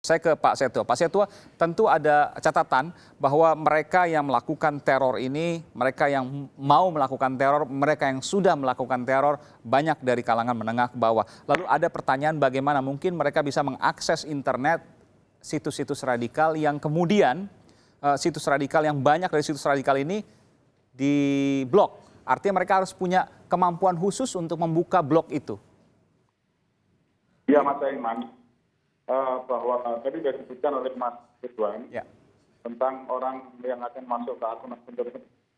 Saya ke Pak Setio. Pak Setio, tentu ada catatan bahwa mereka yang melakukan teror ini, mereka yang mau melakukan teror, mereka yang sudah melakukan teror, banyak dari kalangan menengah ke bawah. Lalu ada pertanyaan bagaimana mungkin mereka bisa mengakses internet, situs-situs radikal yang kemudian, situs radikal yang banyak dari situs radikal ini diblok. Artinya mereka harus punya kemampuan khusus untuk membuka blok itu. Ya, Mas Aiman. Bahwa tadi sudah disebutkan oleh Mas Ridwan tentang orang yang akan masuk ke akun-akun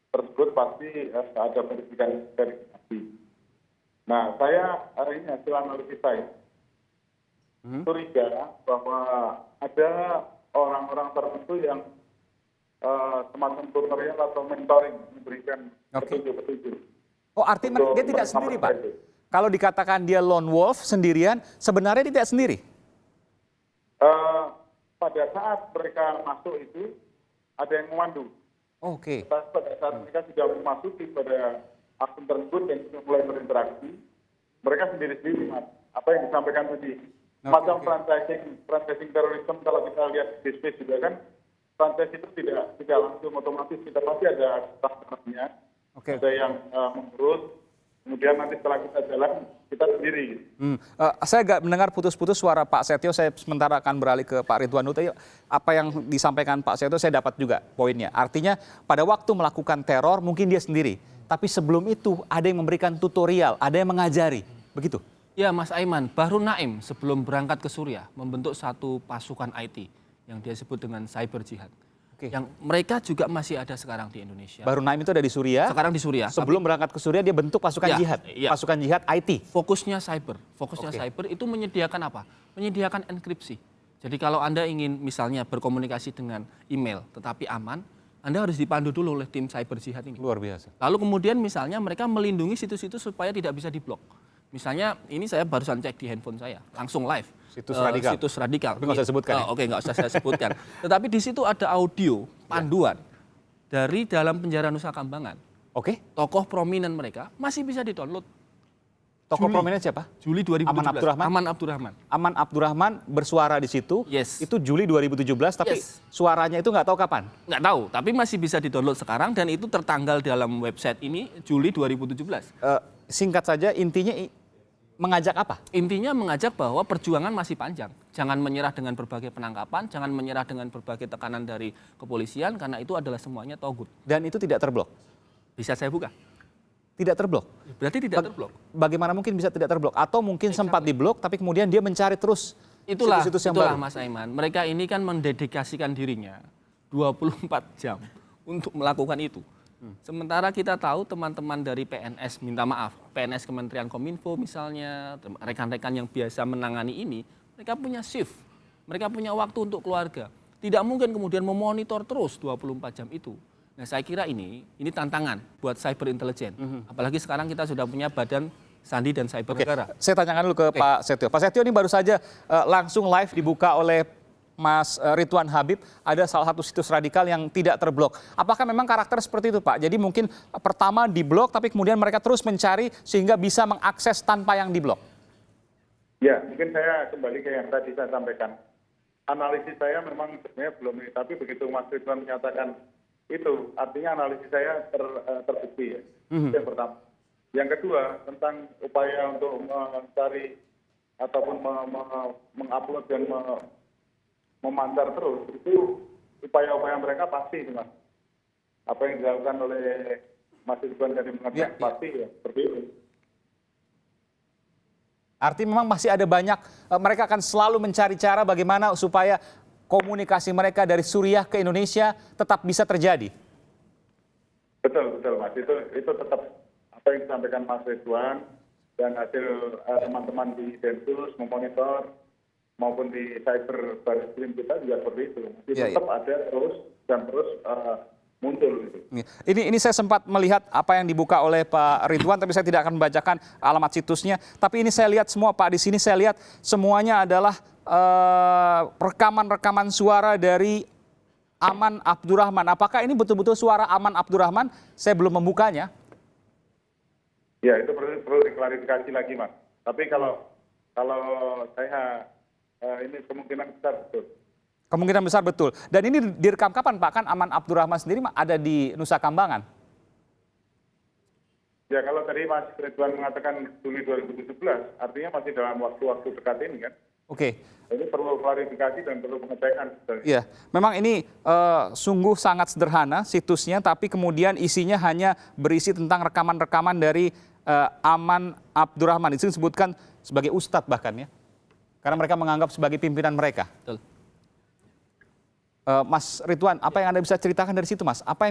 tersebut pasti ada verifikasi. Nah, saya hari ini hasil analisis saya curiga bahwa ada orang-orang tertentu yang semacam tutorial atau mentoring memberikan petunjuk-petunjuk. Oh, artinya dia tidak sendiri, Pak? Kalau dikatakan dia lone wolf sendirian, sebenarnya tidak sendiri? Pada saat mereka masuk itu ada yang memandu. Oke. Pada saat mereka sudah memasuki pada akun tersebut dan sudah mulai berinteraksi, mereka sendiri-sendiri, Mas. Apa yang disampaikan tadi, macam franchising terorisme, kalau kita lihat di space juga kan, franchise itu tidak langsung otomatis, kita pasti ada staff-nya, ada yang mengurus. Kemudian nanti setelah kita jalan, kita sendiri. Saya agak mendengar putus-putus suara Pak Setio, saya sementara akan beralih ke Pak Ridwan. Apa yang disampaikan Pak Setio saya dapat juga poinnya. Artinya pada waktu melakukan teror mungkin dia sendiri. Tapi sebelum itu ada yang memberikan tutorial, ada yang mengajari. Begitu? Ya, Mas Aiman, Bahru Naim sebelum berangkat ke Suriah membentuk satu pasukan IT yang dia sebut dengan cyber jihad. Yang mereka juga masih ada sekarang di Indonesia. Bahru Naim itu ada di Suriah. Sekarang di Suriah. Sebelum berangkat ke Suriah dia bentuk pasukan jihad. Pasukan jihad IT. Fokusnya cyber. Cyber itu menyediakan apa? Menyediakan enkripsi. Jadi kalau Anda ingin misalnya berkomunikasi dengan email tetapi aman, Anda harus dipandu dulu oleh tim cyber jihad ini. Luar biasa. Lalu kemudian misalnya mereka melindungi situs-situs supaya tidak bisa diblok. Misalnya ini saya barusan cek di handphone saya, langsung live. Situs radikal. Situs radikal. Tapi nggak usah sebutkan. Oke, nggak usah saya sebutkan. Tetapi di situ ada audio panduan dari dalam penjara Nusa Kambangan. Oke. Tokoh prominent mereka masih bisa di-download. Tokoh prominent siapa? Juli 2017. Aman Abdurrahman. Aman Abdurrahman. Aman Abdurrahman bersuara di situ. Yes. Itu Juli 2017, tapi suaranya itu nggak tahu kapan. Nggak tahu, tapi masih bisa di-download sekarang dan itu tertanggal dalam website ini Juli 2017. Singkat saja, intinya mengajak apa? Intinya mengajak bahwa perjuangan masih panjang. Jangan menyerah dengan berbagai penangkapan, jangan menyerah dengan berbagai tekanan dari kepolisian, karena itu adalah semuanya togut. Dan itu tidak terblok? Bisa saya buka? Tidak terblok? Berarti tidak terblok. Bagaimana mungkin bisa tidak terblok? Atau mungkin sempat diblok, tapi kemudian dia mencari terus situs-situs yang baru? Mas Aiman. Mereka ini kan mendedikasikan dirinya 24 jam untuk melakukan itu. Sementara kita tahu teman-teman dari PNS, minta maaf, PNS Kementerian Kominfo misalnya, rekan-rekan yang biasa menangani ini, mereka punya shift, mereka punya waktu untuk keluarga. Tidak mungkin kemudian memonitor terus 24 jam itu. Nah, saya kira ini tantangan buat cyber intelligence. Apalagi sekarang kita sudah punya Badan Sandi dan Cyber Negara. Saya tanyakan dulu ke Pak Setio. Pak Setio, ini baru saja langsung live dibuka oleh Mas Ridwan Habib, ada salah satu situs radikal yang tidak terblok. Apakah memang karakter seperti itu, Pak? Jadi mungkin pertama diblok, tapi kemudian mereka terus mencari sehingga bisa mengakses tanpa yang diblok. Ya, mungkin saya kembali ke yang tadi saya sampaikan. Analisis saya memang sebenarnya belum ini, tapi begitu Mas Ridwan menyatakan itu, artinya analisis saya terbukti ya. Itu yang pertama. Yang kedua, tentang upaya untuk mencari ataupun mengupload dan memancar terus, itu upaya-upaya mereka pasti, Mas. Apa yang dilakukan oleh Mas Ridwan dari mengatakan pasti ya, seperti itu. Artinya memang masih ada banyak, mereka akan selalu mencari cara bagaimana supaya komunikasi mereka dari Suriah ke Indonesia tetap bisa terjadi. Betul, Mas. Itu tetap apa yang disampaikan Mas Ridwan dan hasil teman-teman di Densus memonitor maupun di cyber baris krim kita juga seperti itu. Tetap ada terus muncul. Gitu. Ini saya sempat melihat apa yang dibuka oleh Pak Ridwan, tapi saya tidak akan membacakan alamat situsnya. Tapi ini saya lihat semua, Pak, di sini saya lihat semuanya adalah rekaman-rekaman suara dari Aman Abdurrahman. Apakah ini betul-betul suara Aman Abdurrahman? Saya belum membukanya. Ya, itu perlu diklarifikasi lagi, Mas. Tapi kalau saya ini kemungkinan besar betul. Kemungkinan besar betul. Dan ini direkam kapan Pak? Kan Aman Abdurrahman sendiri ada di Nusa Kambangan. Ya kalau tadi Mas Ridwan mengatakan Juli 2017, artinya masih dalam waktu-waktu dekat ini kan. Oke. Ini perlu klarifikasi dan perlu pengecekan. Iya, memang ini sungguh sangat sederhana situsnya, tapi kemudian isinya hanya berisi tentang rekaman-rekaman dari Aman Abdurrahman. Itu disebutkan sebagai ustadz bahkan ya, karena mereka menganggap sebagai pimpinan mereka. Betul. Mas Ridwan, apa yang Anda bisa ceritakan dari situ, Mas? Apa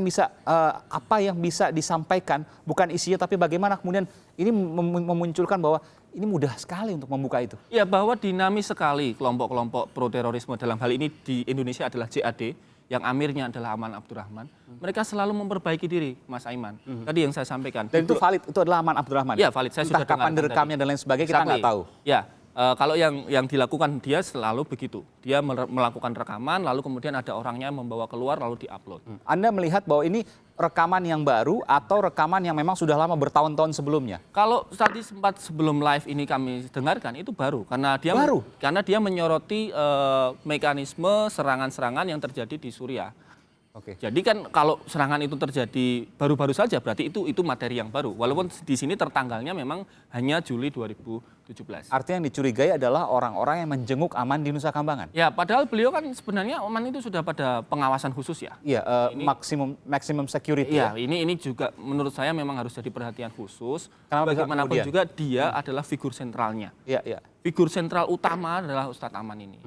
yang bisa disampaikan, bukan isinya, tapi bagaimana kemudian ini memunculkan bahwa ini mudah sekali untuk membuka itu? Ya, bahwa dinamis sekali kelompok-kelompok pro terorisme dalam hal ini di Indonesia adalah JAD, yang amirnya adalah Aman Abdurrahman. Mereka selalu memperbaiki diri, Mas Aiman. Tadi yang saya sampaikan. Dan itu valid, itu adalah Aman Abdurrahman? Ya, valid. Saya sudah kapan direkamnya dan lain sebagainya, kita nggak tahu. Ya. Kalau yang dilakukan dia selalu begitu. Dia melakukan rekaman, lalu kemudian ada orangnya membawa keluar, lalu diupload. Anda melihat bahwa ini rekaman yang baru atau rekaman yang memang sudah lama bertahun-tahun sebelumnya? Kalau tadi sempat sebelum live ini kami dengarkan, itu baru. Karena dia menyoroti mekanisme serangan-serangan yang terjadi di Suriah. Oke. Jadi kan kalau serangan itu terjadi baru-baru saja, berarti itu materi yang baru. Walaupun di sini tertanggalnya memang hanya Juli 2017. Artinya yang dicurigai adalah orang-orang yang menjenguk Aman di Nusa Kambangan? Ya, padahal beliau kan sebenarnya Aman itu sudah pada pengawasan khusus ya. Iya, maximum security. Iya, ya? ini juga menurut saya memang harus jadi perhatian khusus. Kenapa Bagaimanapun kemudian? juga dia adalah figur sentralnya. Iya, iya. Figur sentral utama adalah Ustadz Aman ini.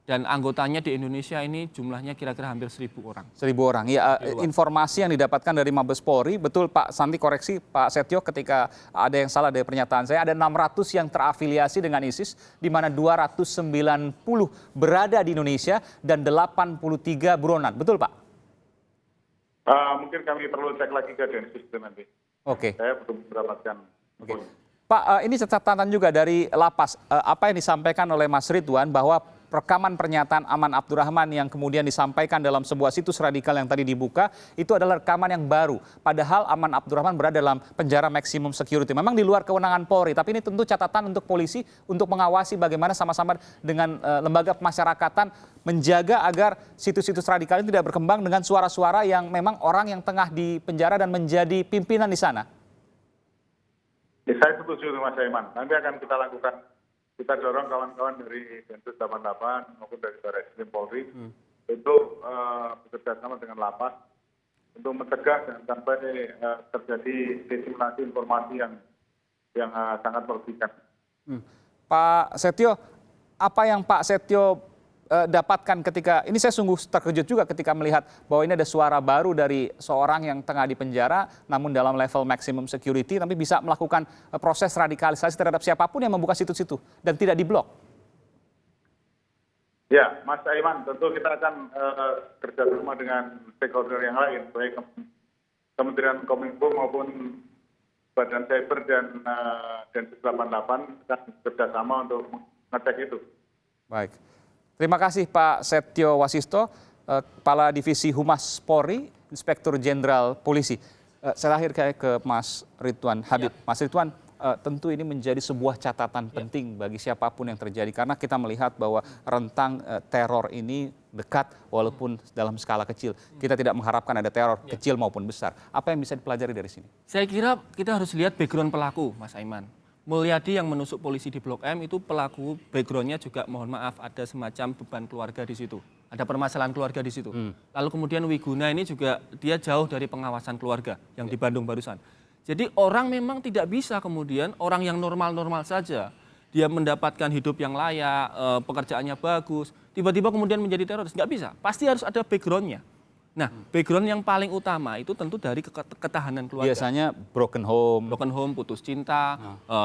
Dan anggotanya di Indonesia ini jumlahnya kira-kira hampir 1.000 orang. 1.000 orang. Ya, informasi yang didapatkan dari Mabes Polri, betul Pak Santi, koreksi Pak Setio ketika ada yang salah dari pernyataan saya, ada 600 yang terafiliasi dengan ISIS, di mana 290 berada di Indonesia dan 83 buronan. Betul Pak? Mungkin kami perlu cek lagi ke Densus itu nanti. Oke. Saya belum mendapatkan. Oke. Pak, ini catatan juga dari Lapas. Apa yang disampaikan oleh Mas Ridwan bahwa rekaman pernyataan Aman Abdurrahman yang kemudian disampaikan dalam sebuah situs radikal yang tadi dibuka, itu adalah rekaman yang baru. Padahal Aman Abdurrahman berada dalam penjara maximum security. Memang di luar kewenangan Polri, tapi ini tentu catatan untuk polisi untuk mengawasi bagaimana sama-sama dengan lembaga pemasyarakatan menjaga agar situs-situs radikal ini tidak berkembang dengan suara-suara yang memang orang yang tengah di penjara dan menjadi pimpinan di sana. Ya, saya setuju Mas Aiman. Nanti akan kita lakukan. Kita dorong kawan-kawan dari Densus 88 maupun dari Barreskrim Polri itu bekerja sama dengan Lapas untuk mencegah dan sampai terjadi disimulasi informasi yang sangat merugikan. Pak Setio, apa yang Pak Setio dapatkan ketika, ini saya sungguh terkejut juga ketika melihat bahwa ini ada suara baru dari seorang yang tengah di penjara, namun dalam level maximum security, tapi bisa melakukan proses radikalisasi terhadap siapapun yang membuka situs itu dan tidak diblok. Ya, Mas Aiman, tentu kita akan kerjasama dengan stakeholder yang lain, baik Kementerian Kominfo maupun Badan Cyber dan Densus 88 akan kerjasama untuk mengecek itu. Baik. Terima kasih Pak Setio Wasisto, Kepala Divisi Humas Polri, Inspektur Jenderal Polisi. Saya terakhir ke Mas Ridwan Habib. Ya. Mas Ridwan, tentu ini menjadi sebuah catatan penting bagi siapapun yang terjadi. Karena kita melihat bahwa rentang teror ini dekat walaupun dalam skala kecil. Kita tidak mengharapkan ada teror kecil maupun besar. Apa yang bisa dipelajari dari sini? Saya kira kita harus lihat background pelaku, Mas Aiman. Mulyadi yang menusuk polisi di Blok M itu pelaku backgroundnya juga mohon maaf ada semacam beban keluarga di situ. Ada permasalahan keluarga di situ. Lalu kemudian Wiguna ini juga dia jauh dari pengawasan keluarga yang di Bandung barusan. Jadi orang memang tidak bisa kemudian orang yang normal-normal saja. Dia mendapatkan hidup yang layak, pekerjaannya bagus, tiba-tiba kemudian menjadi teroris. Nggak bisa, pasti harus ada backgroundnya. Nah, background yang paling utama itu tentu dari ketahanan keluarga. Biasanya broken home, putus cinta,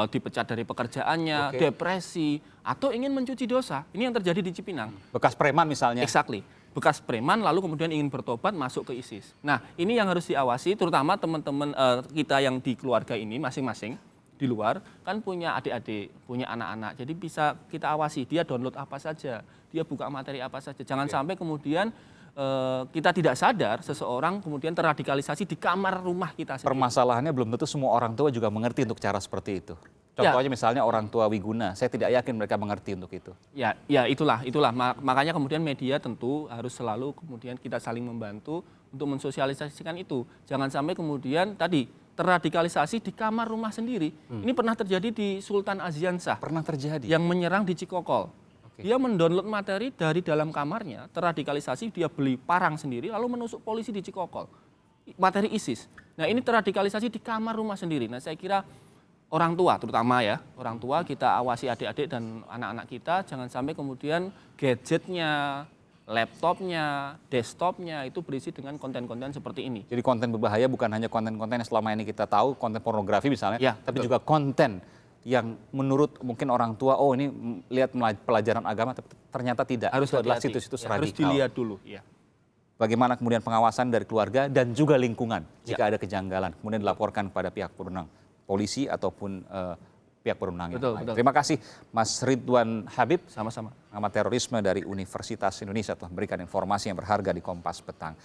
dipecat dari pekerjaannya, depresi, atau ingin mencuci dosa. Ini yang terjadi di Cipinang. Bekas preman misalnya. Exactly. Bekas preman lalu kemudian ingin bertobat masuk ke ISIS. Nah, ini yang harus diawasi, terutama teman-teman kita yang di keluarga ini masing-masing di luar kan punya adik-adik, punya anak-anak. Jadi bisa kita awasi dia download apa saja, dia buka materi apa saja. Jangan sampai kemudian kita tidak sadar seseorang kemudian terradikalisasi di kamar rumah kita sendiri. Permasalahannya belum tentu semua orang tua juga mengerti untuk cara seperti itu. Contohnya misalnya orang tua Wiguna, saya tidak yakin mereka mengerti untuk itu. Ya, itulah. Makanya kemudian media tentu harus selalu kemudian kita saling membantu untuk mensosialisasikan itu. Jangan sampai kemudian tadi terradikalisasi di kamar rumah sendiri. Ini pernah terjadi di Sultan Aziansah Pernah terjadi. yang menyerang di Cikokol. Dia mendownload materi dari dalam kamarnya, terradikalisasi, dia beli parang sendiri lalu menusuk polisi di Cikokol. Materi ISIS. Nah, ini terradikalisasi di kamar rumah sendiri. Nah, saya kira orang tua terutama ya, orang tua kita awasi adik-adik dan anak-anak kita jangan sampai kemudian gadgetnya, laptopnya, desktopnya itu berisi dengan konten-konten seperti ini. Jadi konten berbahaya bukan hanya konten-konten yang selama ini kita tahu, konten pornografi misalnya, Ya, tapi betul. juga konten yang menurut mungkin orang tua, oh ini lihat pelajaran agama, tapi ternyata tidak. Harus Itu adalah hati-hati. situs-situs Ya, harus radikal. dilihat dulu. Ya. Bagaimana kemudian pengawasan dari keluarga dan juga lingkungan jika ada kejanggalan, kemudian dilaporkan kepada pihak berwenang, polisi ataupun pihak berwenang yang Betul, lain. betul. Terima kasih Mas Ridwan Habib, Sama-sama. pengamat terorisme dari Universitas Indonesia telah memberikan informasi yang berharga di Kompas Petang.